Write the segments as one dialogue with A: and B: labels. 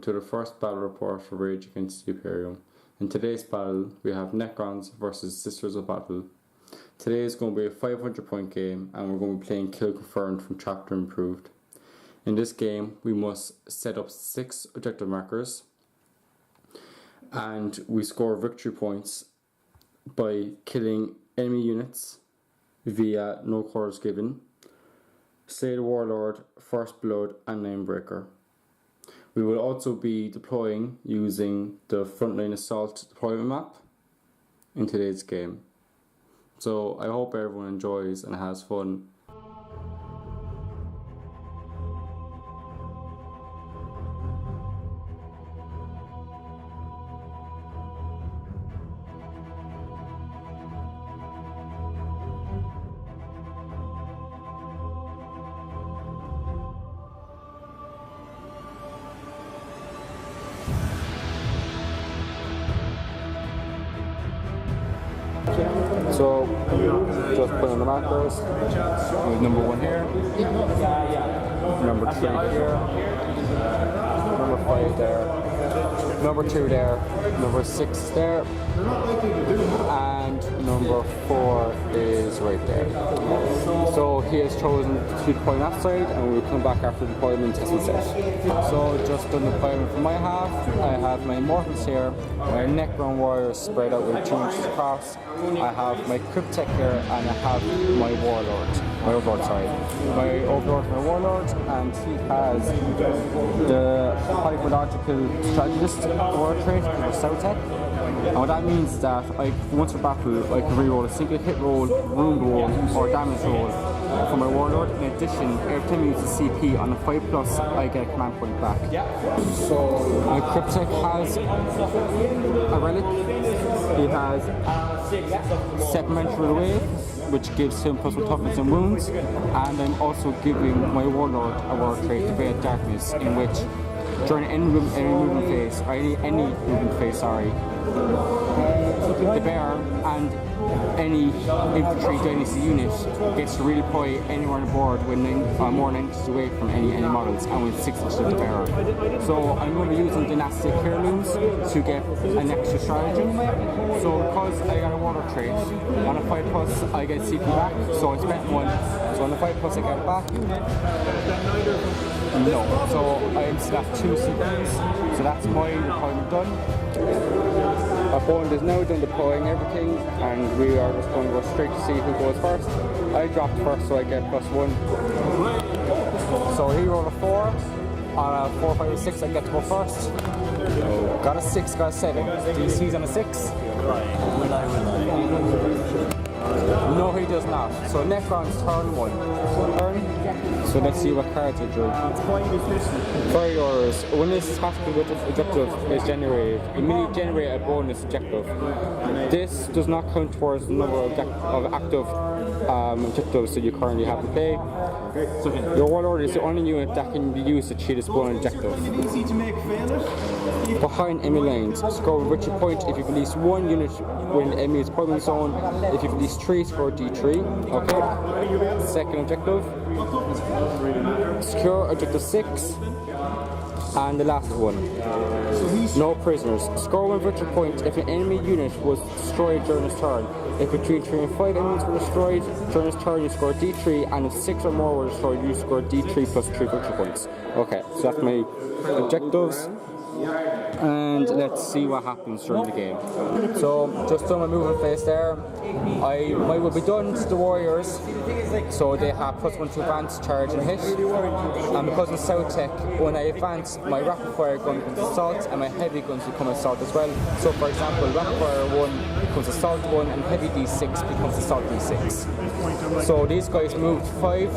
A: to the first battle report for Rage Against the Imperium. In today's battle, we have Necrons versus Sisters of Battle. Today is going to be a 500 point game and we're going to be playing Kill Confirmed from Chapter Improved. In this game, we must set up 6 objective markers and we score victory points by killing enemy units via no quarters given, Slay the Warlord, First Blood and Namebreaker. We will also be deploying using the Frontline Assault deployment map in today's game. So I hope everyone enjoys and has fun. So, just put on the markers, with number 1 here, number 3 here, number 5 there, number 2 there, number 6 there, and number 4 is right there. So he has chosen to deploy that side and we'll come back after deployment as we said. So just done deployment from my half, I have my Immortals here, my Necron warriors spread out with 2 inches across, I have my Cryptek here and I have my Overlord, my Overlord, my Warlord, and he has the Hypological Strategist word trait for South-Tech. And what that means is that once a battle I can reroll a single hit roll, wound roll or damage roll for my Warlord. In addition, every time you use a CP on a 5+, I get a command point back. So my Cryptek has a relic. He has Supplementary Wave, which gives him +1 toughness and wounds, and I'm also giving my Warlord a word trait, the Veil of Darkness, in which during any movement phase, the bear and any infantry dynasty unit gets to redeploy anywhere on the board when more than 9 inches away from any models and with 6 inches of the bearer. So I'm going to be using dynastic heirlooms to get an extra stratagem. So because I got a water trait, on a 5+, I get CP back, so I spent 1. So on a 5+, I get it back. No, so I instead have 2 CPs, so that's my deployment done. Our opponent is now done deploying everything and we are just going to go straight to see who goes first. I dropped first so I get +1. So he rolled a 4. On a 4, 5, 6 I get to go first. Got a 6, got a 7. DC's on a 6. Will I? No, he does not. So Necron's turn 1. So let's see what cards I drew. For yours, when this tactical objective is generated, immediately generate a bonus objective. This does not count towards the number of active objectives that you currently have to play. Your Warlord is the only unit that can be used to achieve this bonus objective. Behind enemy lines, score a victory point if you've at least 1 unit when enemy is deployment zone. If you've at least 3, score D3. Okay. Second objective. Secure objective 6. And the last one. No prisoners. Score 1 victory point if an enemy unit was destroyed during his turn. If between 3 and 5 enemies were destroyed during his turn, you score D3, and if 6 or more were destroyed, you score D3 +3 victory points. Okay, so that's my objectives. And let's see what happens during the game. So just done my movement phase there. I will be done to the warriors, so they have +1 to advance, charge and hit. And because in South-Tech, when I advance, my rapid fire gun becomes assault and my heavy guns become assault as well. So for example, rapid fire 1 becomes assault 1 and heavy D6 becomes assault D6. So these guys moved 5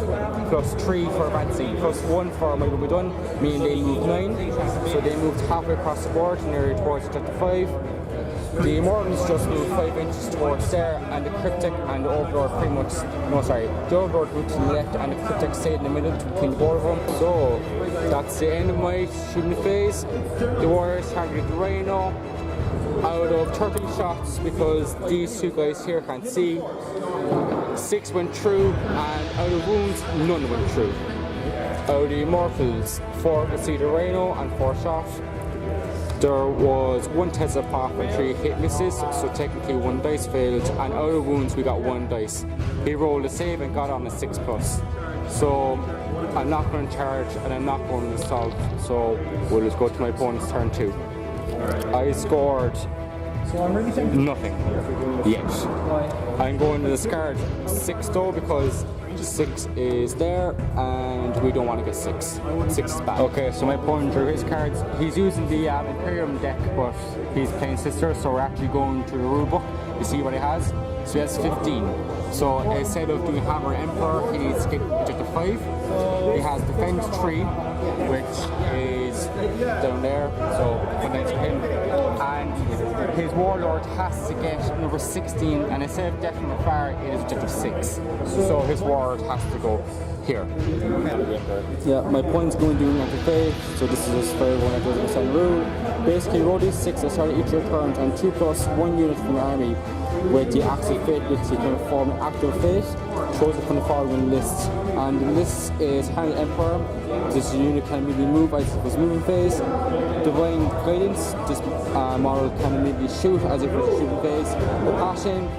A: +3 for advancing, +1 for my will be done, meaning they moved 9. So they moved halfway across the board near towards objective 5. The Immortals just moved 5 inches towards there, and the Cryptek and the Overlord the Overlord moved to the left and the Cryptek stayed in the middle between the both of them. So that's the end of my shooting phase. The Warriors targeted the Rhino. Out of 30 shots, because these 2 guys here can't see, 6 went through, and out of wounds, none went through. Out of the Immortals, 4 could see the Rhino and 4 shot. There was 1 test of pop and 3 hit misses, so technically 1 dice failed, and out of wounds we got 1 dice. He rolled a save and got on a 6+. So I'm not going to charge and I'm not going to assault, so we'll just go to my opponent's turn 2. I scored nothing yet. I'm going to discard 6 though, because 6 is there and we don't want to get 6. 6 is bad. Okay, so my opponent drew his cards. He's using the Imperium deck, but he's playing Sister, so we're actually going to the rulebook to see what he has. So he has 15. So instead of doing Hammer Emperor, he needs to get objective 5. He has Defense 3, which is down there, so one nice for him. And his Warlord has to get number 16, and instead of Death from Afar, it is objective 6. So his Warlord has to go here. Yeah, my point's going to do active faith, so this is just for everyone that doesn't understand the rule. Basically, roll these 6 at start each of your turns, and 2+1 unit from your army with the active fate, which you can form an active fate, chose it from the following list. And the list is Hand Emperor. This unit can immediately move as if it was moving phase. Divine Guidance. This model can immediately shoot as if it was shooting phase. Passion.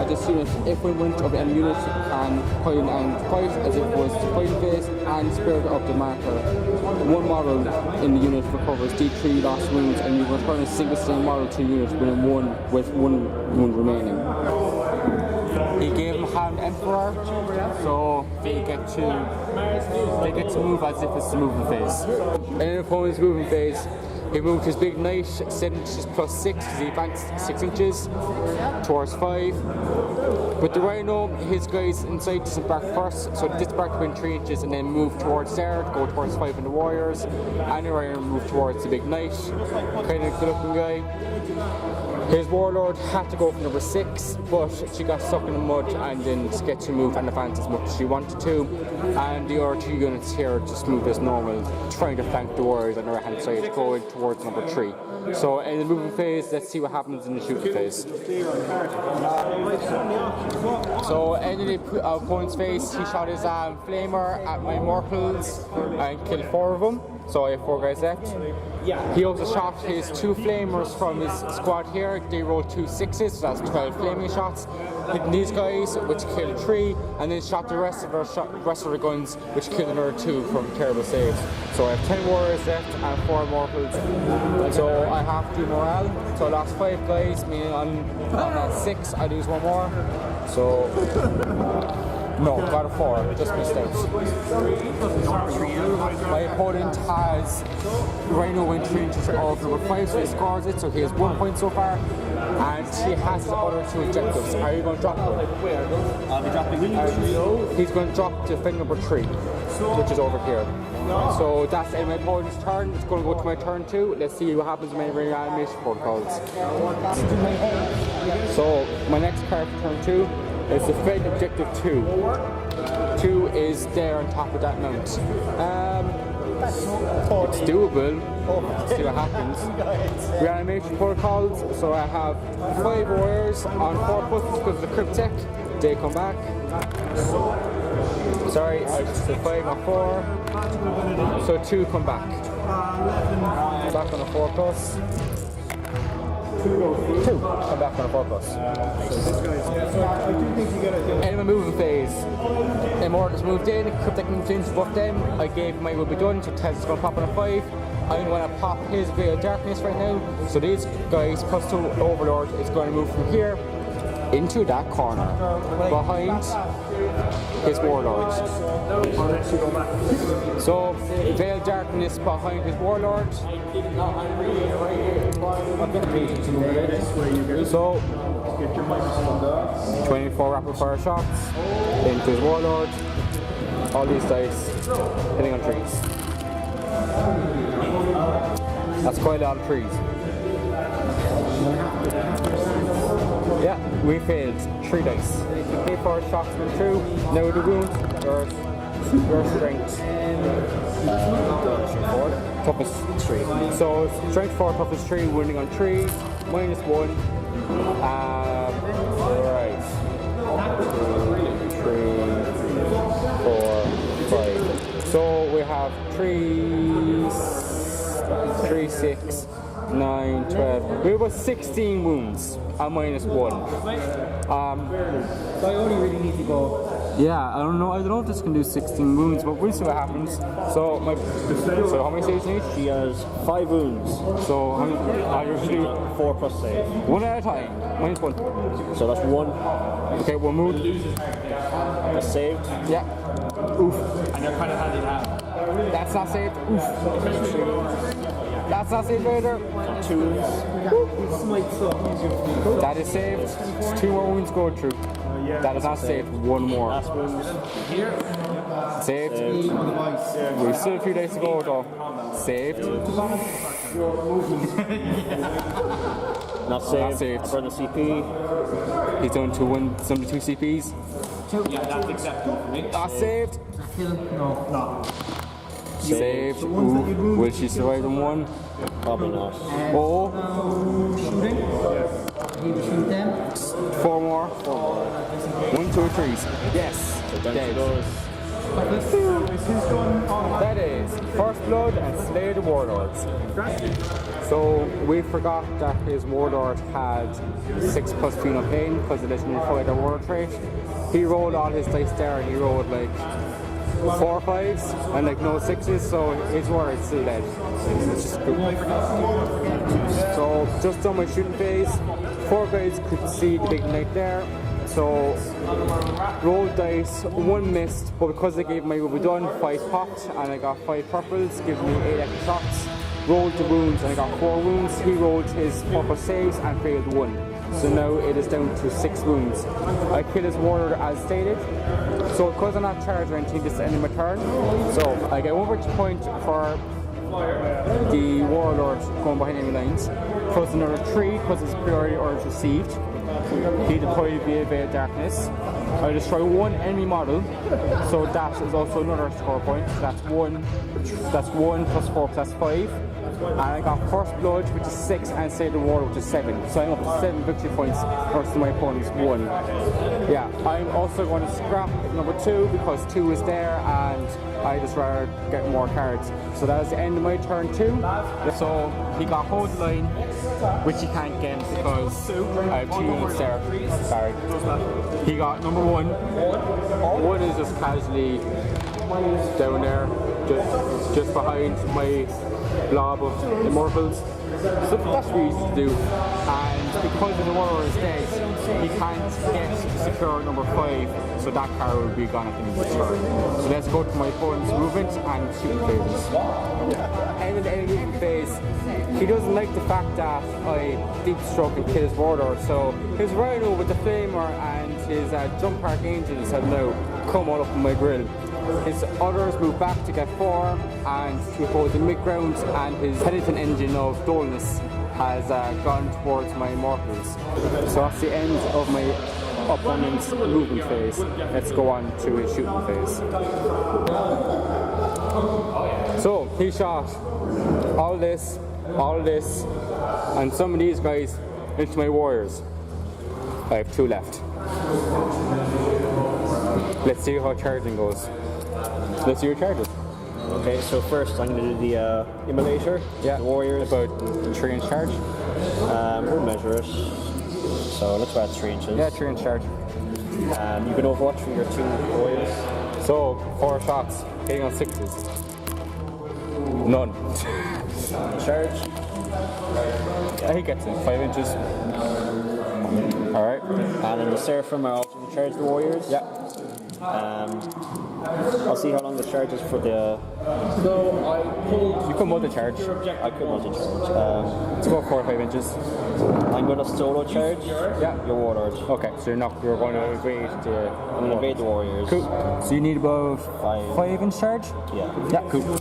A: This unit, if we went of any unit, can point and fight as if it was fighting phase. And Spirit of the Marker. One model in the unit recovers D3 lost wounds, and you return a single same model to unit with one wound remaining. He gave him Hand Emperor, so they get to move as if it's the moving phase. In an opponent's moving phase, he moved his big knight 7 inches +6 because he advanced 6 inches towards 5. With the Rhino, his guys inside disembark first, so disembark within 3 inches and then move towards there, go towards 5 in the Warriors, and the Rhino move towards the big knight. Kind of good looking guy. His Warlord had to go for number 6, but she got stuck in the mud and didn't get to move and advance as much as she wanted to. And the other 2 units here just moved as normal, trying to flank the Warriors on the right hand side, going towards number 3. So in the moving phase, let's see what happens in the shooting phase. So in the opponent's phase, he shot his Flamer at my Mortals and killed 4 of them. So I have 4 guys left. He also shot his 2 flamers from his squad here. They rolled 2 6s, so that's 12 flaming shots. Hitting these guys, which killed 3, and then shot the rest of the guns, which killed another 2 from terrible saves. So I have 10 warriors left and 4 mortals. So I have to do morale. So I lost 5 guys, meaning on that 6 I lose 1 more. So no, got a 4, just missed out. My opponent has Rhino in 3 inches of number 5, so he scores it, so he has 1 point so far. And he has the other 2 objectives. Are you going to drop one? I'll be dropping. He's going to drop to defend number 3, which is over here. So that's my opponent's turn. It's going to go to my turn 2. Let's see what happens with my reanimation protocols. So my next card for turn 2 is defend objective 2. 2 is there on top of that mount. It's doable. Let's see what happens. Reanimation protocols. So I have 5 warriors on 4 buttons because of the cryptic. They come back. Sorry, I just said 5 on 4. So 2 come back. Back on a 4+. 2 come back on a 4+. Enemy moving phase. Immortals moved in, Cryptic moved in, above them. I gave my will be done, so Tez is going to pop on a 5. I'm going to pop his Veil of Darkness right now. So these guys, +2 Overlord, is going to move from here into that corner behind his Warlord. So Veil of Darkness behind his Warlord. So 24 rapid fire shots into his Warlord. All these dice hitting on trees. That's quite a lot of trees. Yeah, we failed 3 dice. 24 shots went through. Now the wound, your strength. Toughest 3. So strength 4, toughest 3, wounding on 3, -1. Right. 2, 3, 4, 5. So we have 3, 6, 9, 12. We have about 16 wounds at -1.
B: So I only really need to go.
A: Yeah, I don't know if this can do 16 wounds, but we'll see what happens. So how many saves do you need?
C: She has 5 wounds.
A: So how many? I usually
C: 4 plus save.
A: one at a time. -1.
C: So that's 1.
A: Okay, one move.
C: That's saved.
A: Yeah. Oof.
B: And they're kind of handy to have.
A: That's not saved. Oof. That's not saved either.
C: 2 wounds.
A: That is saved. 2 more wounds go through. That is not saved. 1 more.
C: Last wounds.
A: Saved. We still a few days to go though. Saved.
C: Not saved.
A: Not saved.
C: For the CP.
A: He's down to 172 CPs.
B: Yeah, that's acceptable for me.
A: Not saved.
B: No.
A: Saved. Ooh. Will she survive in 1?
C: Probably not.
A: Oh.
B: Shooting. He will shoot them.
A: 4 more. 1, 2, 3. Yes.
C: So then she
A: Dead.
C: goes.
A: That is First Blood and Slay the Warlords. So we forgot that his Warlord had 6+ Penal Pain because of the legendary fighter Warlord trait. He rolled all his dice there and he rolled like 4 5s and like no 6s, so his Warlord's still dead. It's just good. So just on my shooting phase, 4 guys could see the big knight there. So rolled dice, 1 missed, but because I gave my will be done, 5 popped and I got 5 purples, giving me 8 extra shots. Rolled the wounds and I got 4 wounds. He rolled his purple saves and failed 1. So now it is down to 6 wounds. I killed his warlord as stated. So because I'm not charged or anything, this is the end of my turn. So I get 1 victory point for the warlord going behind enemy lines, plus another 3 because his priority orders received. He deployed via Veil of Darkness. I destroy 1 enemy model, so that is also another score point. That's 1 plus 4 plus 5. And I got First Blood, which is 6, and Save the War, which is 7. So I'm up to 7 victory points versus my opponent's 1. Yeah, I'm also going to scrap number 2 because 2 is there and I just rather get more cards. So that is the end of my turn 2. So he got Hold the Line, which he can't get because I have 2 units there. Sorry. He got number 1. 1 is just casually down there, just behind my blob of immortals. So that's really easy to do. And because of the warlord is dead, he can't get secure number 5, so that card will be gone at the end of the turn. So let's go to my opponent's movement and shooting phases. End of the enemy movement phase, he doesn't like the fact that I deep stroke and kill his warlord, so his rhino with the flamer and his jump park angels have now come all up in my grill. His others move back to get 4 and to hold the mid-ground, and his penitent engine of dullness has gone towards my immortals. So that's the end of my opponent's movement phase. Let's go on to his shooting phase. So he shot all this, and some of these guys into my warriors. I have 2 left. Let's see how charging goes. Let's see your charges.
C: Okay, so first I'm going to do the immolator.
A: Yeah,
C: the warriors.
A: About 3 inch charge.
C: We'll measure it. So let's go at 3 inches.
A: Yeah, 3 inch charge.
C: You can overwatch for your 2 warriors.
A: So 4 shots, hitting on 6s. None.
C: Charge.
A: Yeah, he gets it. 5 inches. Alright.
C: And then the Seraphim are also going to charge the warriors.
A: Yeah.
C: I'll see how long the charge is for the...
A: You can multi-charge.
C: I could multi-charge.
A: Let's go 4 or 5 inches.
C: I'm going to solo charge your warlord.
A: Okay, so you're going to evade the...
C: I'm going to evade the warriors.
A: Cool. So you need about 5 inch charge?
C: Yeah.
A: Yeah, cool.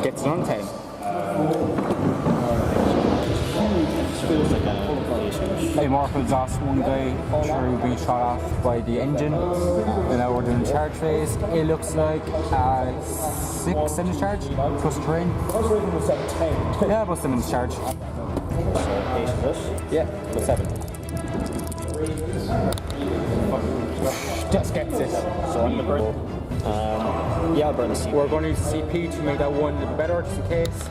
A: Gets it on 10. Immortals lost 1 guy through being shot off by the engine. And now we're doing charge phase. It looks like 6 inch charge plus terrain. Yeah, about 7 inch charge. Yeah, about 7. Just gets it.
C: So I'm the burn. Yeah, I'll burn the CP.
A: We're going to use CP to make that 1 a little better, just in case.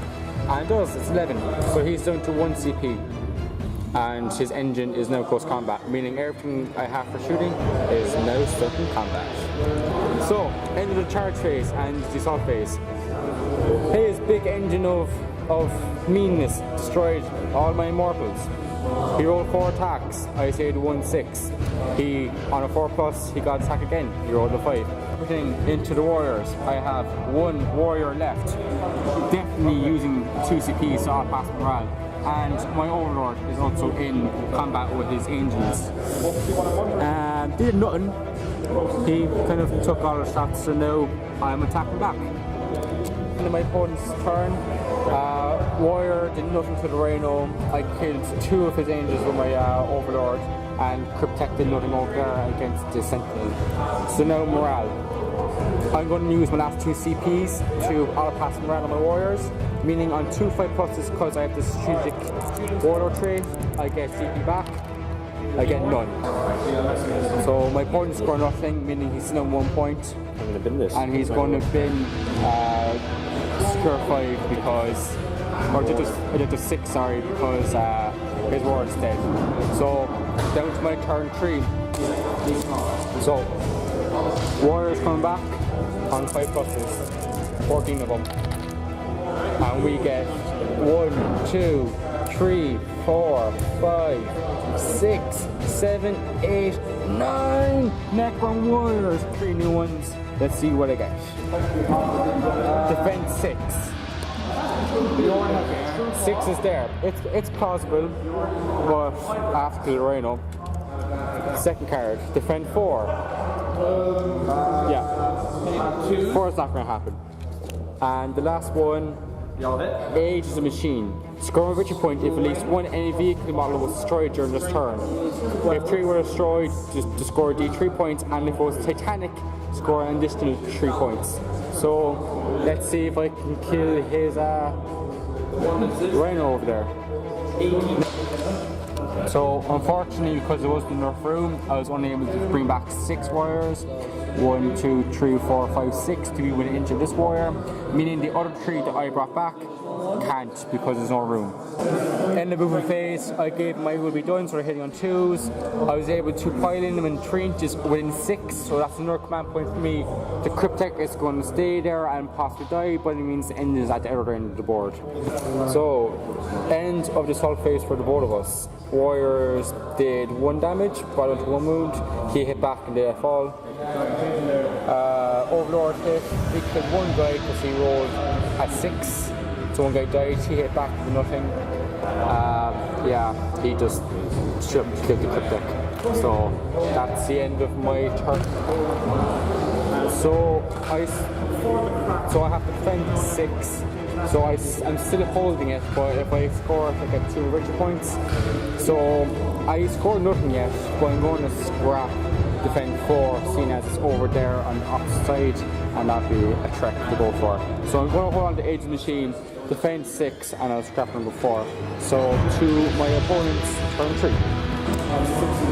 A: And it does, it's 11. So he's down to 1 CP. And his engine is now close combat, meaning everything I have for shooting is now stuck in combat. So, end of the charge phase and the assault phase. His big engine of meanness destroyed all my immortals. He rolled 4 attacks, I saved 1/6. He, on a 4+, he got attack again, he rolled a 5. Everything into the warriors. I have 1 warrior left, definitely using 2 CPs to outpass morale. And my overlord is also in combat with his angels. Did nothing. He kind of took all the shots, so now I'm attacking back. In my opponent's turn, warrior did nothing to the Rhino. I killed 2 of his angels with my overlord, and Cryptek did nothing over there against the sentinel. So now morale. I'm going to use my last 2 CPs to outpass morale on my warriors, meaning on 2 5+, because I have the strategic warlord trait, I get CP back, I get none. So my opponent's scored nothing, meaning he's still on 1 point.
C: I'm going to bin this.
A: And he's going to bin score 5 because, or I did the 6, sorry, because his warlord's dead. So down to my turn 3. So warriors coming back on 5+, 14 of them. And we get 1, 2, 3, 4, 5, 6, 7, 8, 9 Necron warriors, 3 new ones. Let's see what I get. Defense 6. 6 is there. It's plausible, but after the Rhino. Second card, defend 4. Yeah, 4 is not going to happen. And the last one, Age is a machine. Score a victory point if at least 1 enemy vehicle model was destroyed during this turn. If 3 were destroyed, just score D3 points, and if it was Titanic, score an additional 3 points. So let's see if I can kill his Rhino over there. So unfortunately, because there wasn't enough room, I was only able to bring back 6 warriors. 1, 2, 3, 4, 5, 6 to be within an inch of this warrior, meaning the other 3 that I brought back can't because there's no room. In the movement phase, I gave my will be done, so they're hitting on 2s. I was able to pile in them in 3 inches within 6, so that's another command point for me. The Cryptek is going to stay there and possibly die, but it means the end is at the other end of the board. So, end of the assault phase for the both of us. Warriors did 1 damage, brought him to 1 wound. He hit back and they fall. Overlord hit. He killed 1 guy because he rolled a 6. So 1 guy died. He hit back with nothing. Yeah, he just killed the Cryptek. So that's the end of my turn. So I have to defend 6. So I'm still holding it, but if I score, I get 2 victory points. So I scored nothing yet, but I'm going to scrap defend 4, seeing as it's over there on the opposite side, and that'd be a trek to go for. So I'm going to hold on to Age of the Machine, defend 6, and I'll scrap number 4. So to my opponent's turn 3.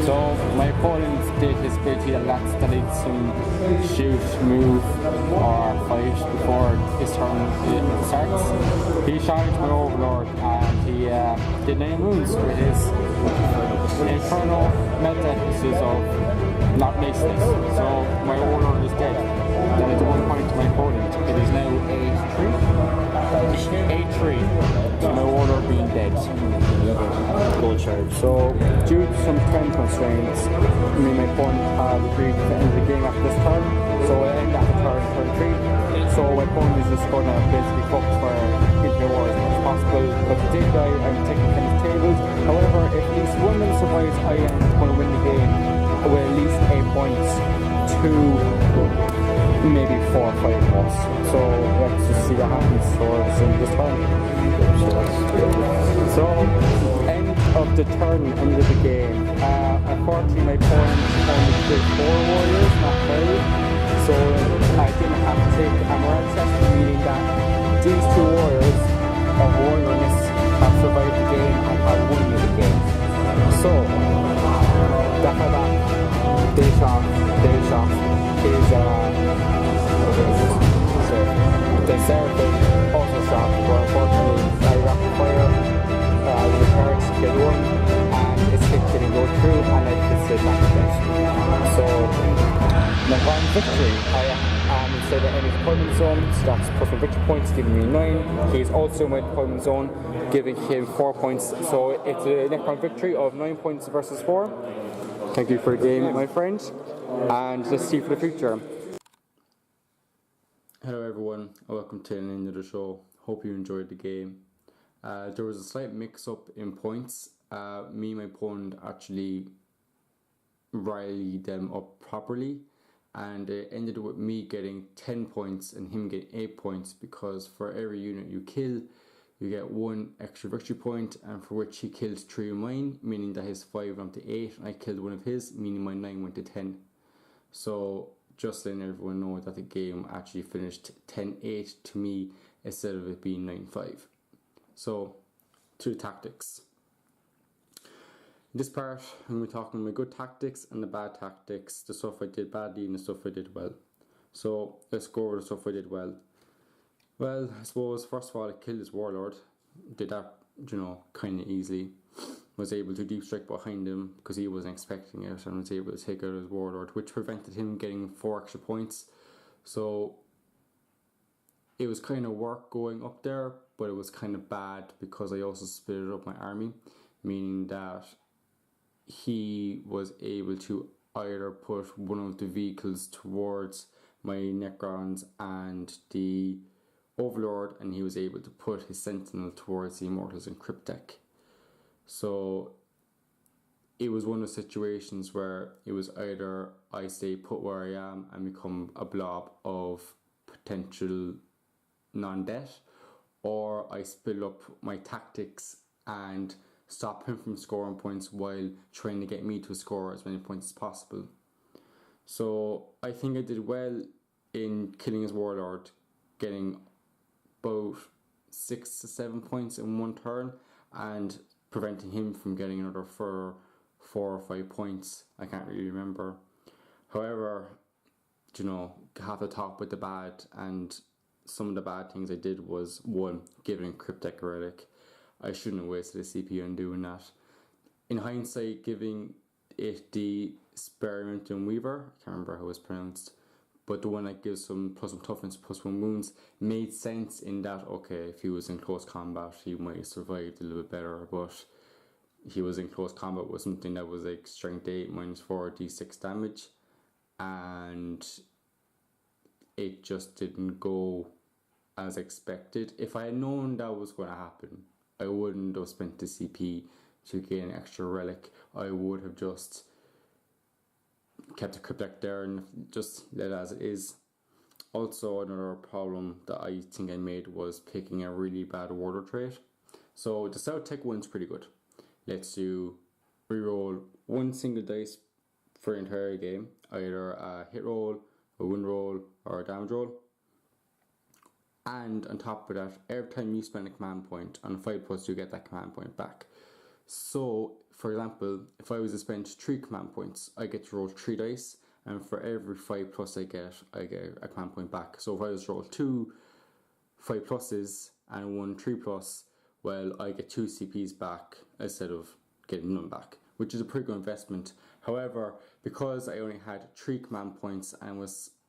A: So my opponent did his ability that lets him shoot, move, or fight before his turn starts. He shot into my overlord and he did 9 wounds with his infernal meta-emphasis of not laceless. So my overlord is dead. That is 1 point to my opponent. It is now 8-3. So my overlord being dead.
C: Gold charge.
A: So, due to some time constraints, me and my opponent have agreed to end the game after this turn, so I end after turn 3. So my opponent is just going to basically focus fire into the war as much as possible, but if they did die, I'm taking kind of tables. However, if at least 1 of them survives, I am going to win the game with at least 8 points to maybe 4 or 5 loss. So let's just see what happens for this turn. So, end of the turn, end of the game. Unfortunately, my opponent only did 4 warriors, not 5. So I didn't have to take a morale test, meaning that these 2 warriors of warriorness have survived the game and have won the game. So, that's how that day shot is the Seraphim also shot, but unfortunately I victory. I am instead of enemy's deployment zone, so that's plus 1 victory points, giving me 9. He's also in my deployment zone, giving him 4 points. So it's a Necron victory of 9 points versus 4. Thank you for the game, my friend, and let's see for the future. Hello everyone, and welcome to the end of the show. Hope you enjoyed the game. There was a slight mix-up in points. Me and my opponent actually rallied them up properly, and it ended with me getting 10 points and him getting 8 points, because for every unit you kill you get 1 extra victory point, and for which he killed 3 of mine, meaning that his 5 went to 8, and I killed 1 of his, meaning my 9 went to 10. So just letting everyone know that the game actually finished 10-8 to me instead of it being 9-5. So, to tactics. In this part, I'm going to be talking about my good tactics and the bad tactics, the stuff I did badly and the stuff I did well. So, let's go over the stuff I did well. Well, I suppose, first of all, I killed his warlord. Did that, kind of easily. Was able to deep strike behind him because he wasn't expecting it, and was able to take out his warlord, which prevented him getting 4 extra points. So, it was kind of work going up there, but it was kind of bad because I also split up my army, meaning that he was able to either put one of the vehicles towards my Necrons and the Overlord, and he was able to put his Sentinel towards the Immortals and Cryptek. So it was one of the situations where it was either I stay put where I am and become a blob of potential non-death, or I split up my tactics and stop him from scoring points while trying to get me to score as many points as possible. So I think I did well in killing his warlord, getting about 6 to 7 points in one turn, and preventing him from getting another 4 or 5 points. I can't really remember. However, have to talk about the bad, and some of the bad things I did was, 1, giving Cryptek a relic. I shouldn't have wasted a CPU on doing that. In hindsight, giving it the Experimentum Weaver, I can't remember how it's pronounced, but the one that gives some plus 1 toughness, plus 1 wounds, made sense in that, okay, if he was in close combat, he might have survived a little bit better, but he was in close combat with something that was like strength 8 minus 4 d6 damage, and it just didn't go as expected. If I had known that was going to happen, I wouldn't have spent the CP to gain an extra relic. I would have just kept the Cryptek there and just let it as it is. Also, another problem that I think I made was picking a really bad warlord trait. So the South Tech one's pretty good. Lets you reroll 1 single dice for the entire game, either a hit roll, a win roll, or a damage roll. And on top of that, every time you spend a command point on a 5+, you get that command point back. So, for example, if I was to spend 3 command points, I get to roll 3 dice, and for every 5+ I get a command point back. So if I was to roll 2 5+s and 1 3+, well, I get 2 CPs back instead of getting none back, which is a pretty good investment. However, because I only had 3 command points and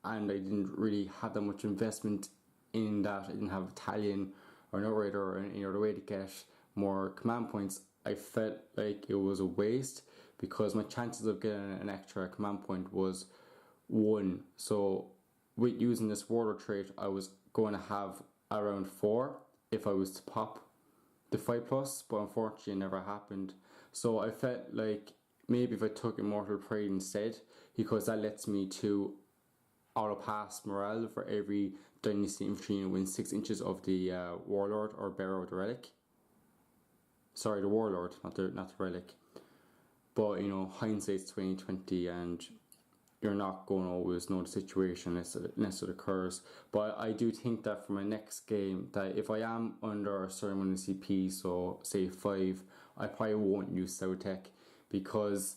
A: I didn't really have that much investment in that, I didn't have Italian or narrator or any other way to get more command points, I felt like it was a waste, because my chances of getting an extra command point was 1. So with using this warlord trait, I was going to have around 4 if I was to pop the 5+, but unfortunately it never happened. So I felt like maybe if I took Immortal Pride instead, because that lets me to auto pass morale for every Dynasty Infantry unit within 6 inches of the warlord or bearer of the relic. Sorry, the warlord, not the relic. But hindsight's 2020, and you're not going to always know the situation unless it occurs. But I do think that for my next game, that if I am under a certain amount of CP, so say 5, I probably won't use Tech, because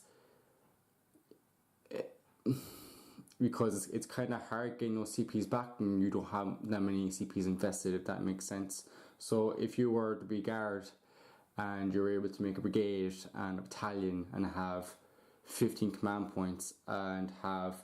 A: it's kind of hard getting those CPs back and you don't have that many CPs invested, if that makes sense. So if you were to be guard and you're able to make a brigade and a battalion and have 15 command points and have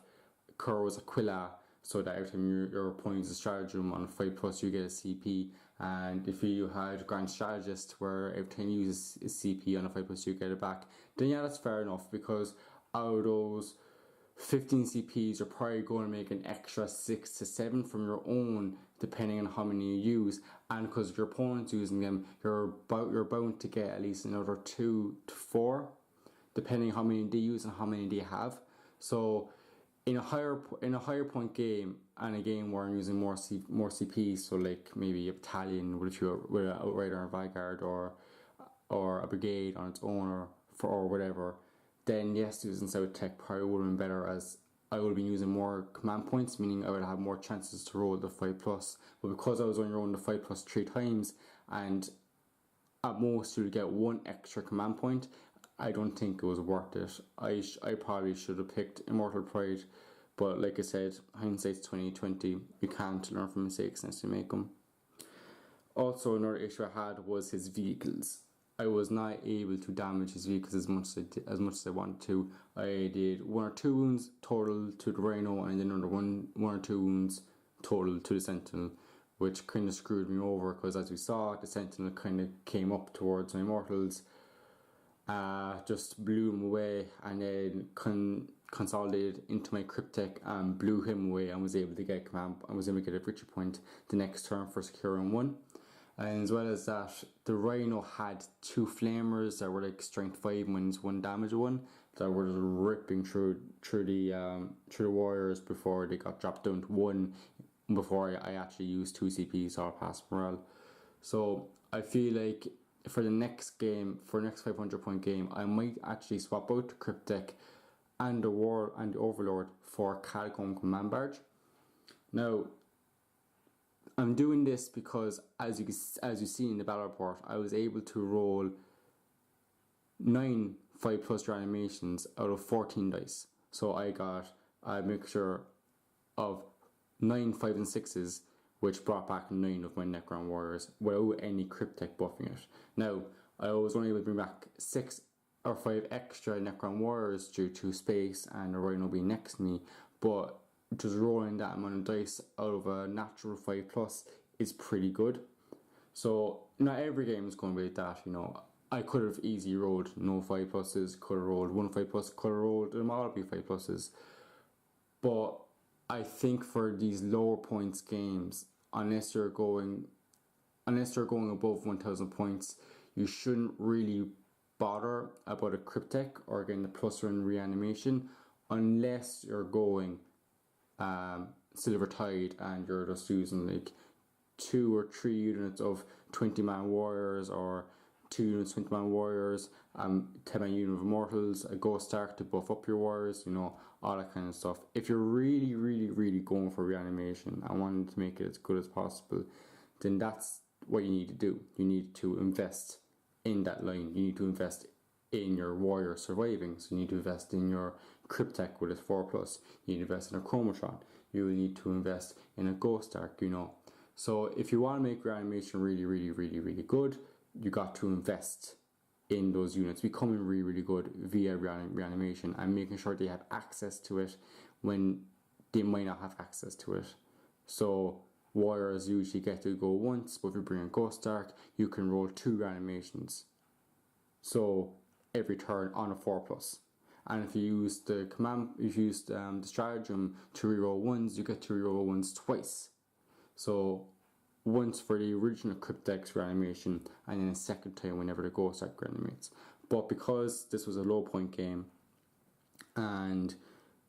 A: Cur was Aquila, so that every time your opponent uses a stratagem on a 5+, you get a CP. And if you had Grand Strategist, where every time you use a CP on a 5+, you get it back, then yeah, that's fair enough, because out of those 15 CPs, you're probably going to make an extra 6 to 7 from your own, depending on how many you use. And because your opponent's using them, you're bound to get at least another 2 to 4, depending on how many they use and how many they have. So in a higher point game, and a game where I'm using more CPs, so like maybe a battalion with an outrider and vanguard, or a brigade on its own, or whatever, then yes, using South Tech probably would have been better, as I would have been using more command points, meaning I would have more chances to roll the 5+. But because I was only rolling the 5+ 3 times, and at most you would get 1 extra command point, I don't think it was worth it. I probably should have picked Immortal Pride, but like I said, hindsight's 20/20. You can't learn from mistakes unless you make them. Also, another issue I had was his vehicles. I was not able to damage his vehicles as much as I wanted to. I did 1 or 2 wounds total to the Rhino, and then another one or 2 wounds total to the Sentinel, which kind of screwed me over, because as we saw, the Sentinel kind of came up towards my Immortals, just blew him away, and then consolidated into my Cryptek and blew him away, and was able to get a victory point the next turn for securing 1. And as well as that, the Rhino had 2 flamers that were like strength 5 minus 1 damage 1, that were just ripping through the warriors before they got dropped down to 1, before I actually used 2 CPs or pass morale. So I feel like for the next 500 point game, I might actually swap out the Cryptek and the Overlord for Catacomb Command Barge. Now, I'm doing this because, as you see in the battle report, I was able to roll 9 5+ reanimations out of 14 dice. So I got a mixture of 9 5s and 6s, which brought back 9 of my Necron warriors without any Cryptek buffing it. Now, I was only able to bring back 6 or 5 extra Necron warriors due to space and a Rhino being next to me, but just rolling that amount of dice out of a natural 5+ is pretty good. So not every game is going to be like that, you know. I could have easily rolled no 5+s, could have rolled 1 5+, could have rolled them all be 5+s. But I think for these lower points games, unless you're going above 1,000 points, you shouldn't really bother about a Cryptek or getting the +1 reanimation, unless you're going Silver Tide and you're just using like 2 or 3 units of 20-man warriors, or 2 units 20-man warriors, 10-man unit of Immortals, a Ghost Ark to buff up your warriors, you know, all that kind of stuff. If you're really going for reanimation and wanting to make it as good as possible, then that's what you need to do. You need to invest in that line. You need to invest in your warrior surviving. So you need to invest in your Cryptek with its 4+. You need to invest in a Chromatron. You need to invest in a Ghost Ark, you know. So if you want to make reanimation really good, you got to invest in those units, becoming really good via reanimation, and making sure they have access to it when they might not have access to it. So warriors usually get to go once, but if you bring a Ghost Ark, you can roll 2 reanimations. So every turn on a 4+. And if you use the stratagem to reroll 1s, you get to reroll 1s twice. So once for the original Cryptek's reanimation, and then a second time whenever the Ghost Ark reanimates. But because this was a low point game, and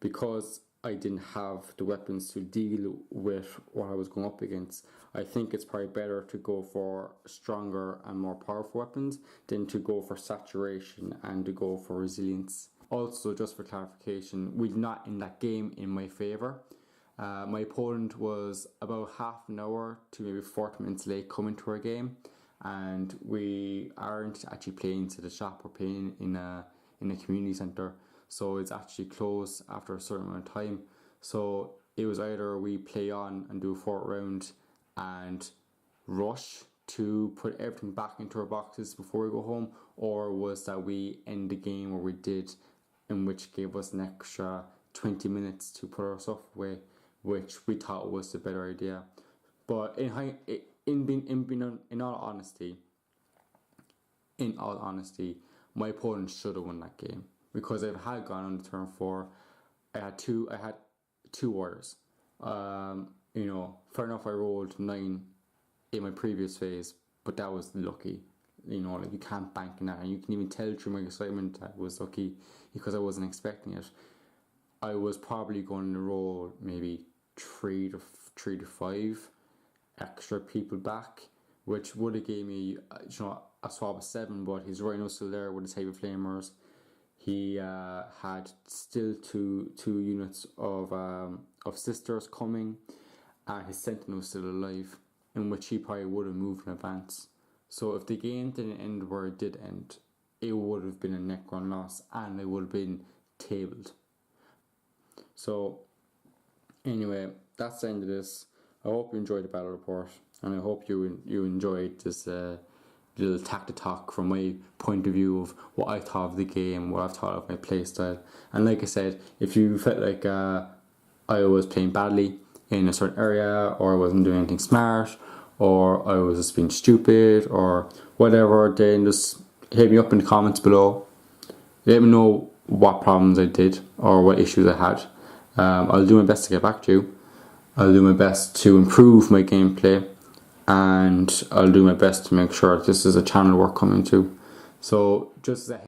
A: because I didn't have the weapons to deal with what I was going up against, I think it's probably better to go for stronger and more powerful weapons than to go for saturation and to go for resilience. Also, just for clarification, we did not end that game in my favour. My opponent was about half an hour to maybe 40 minutes late coming to our game, and we aren't actually playing to the shop. We're playing in a community centre, so it's actually closed after a certain amount of time. So it was either we play on and do a 4th round and rush to put everything back into our boxes before we go home, or was that we end the game where we did, in which gave us an extra 20 minutes to put our stuff away, which we thought was the better idea. But in all honesty, my opponent should have won that game, because if I had gone on to turn 4, I had two warriors. You know, fair enough, I rolled 9 in my previous phase, but that was lucky. You know, like, you can't bank on that, and you can even tell through my excitement that was lucky, because I wasn't expecting it. I was probably going to roll maybe 3 to 5 extra people back, which would have gave me, a swap of 7. But his Rhino's still there with his heavy flamers. He had still two units of sisters coming, and his Sentinel was still alive, in which he probably would have moved in advance. So if the game didn't end where it did end, it would have been a Necron loss, and it would have been tabled. So anyway, that's the end of this. I hope you enjoyed the battle report, and I hope you enjoyed this little tactic talk from my point of view of what I thought of the game, what I've thought of my playstyle. And like I said, if you felt like I was playing badly in a certain area, or I wasn't doing anything smart, or I was just being stupid, or whatever, then just hit me up in the comments below. Let me know what problems I did or what issues I had. I'll do my best to get back to you. I'll do my best to improve my gameplay, and I'll do my best to make sure this is a channel worth coming to. So just as a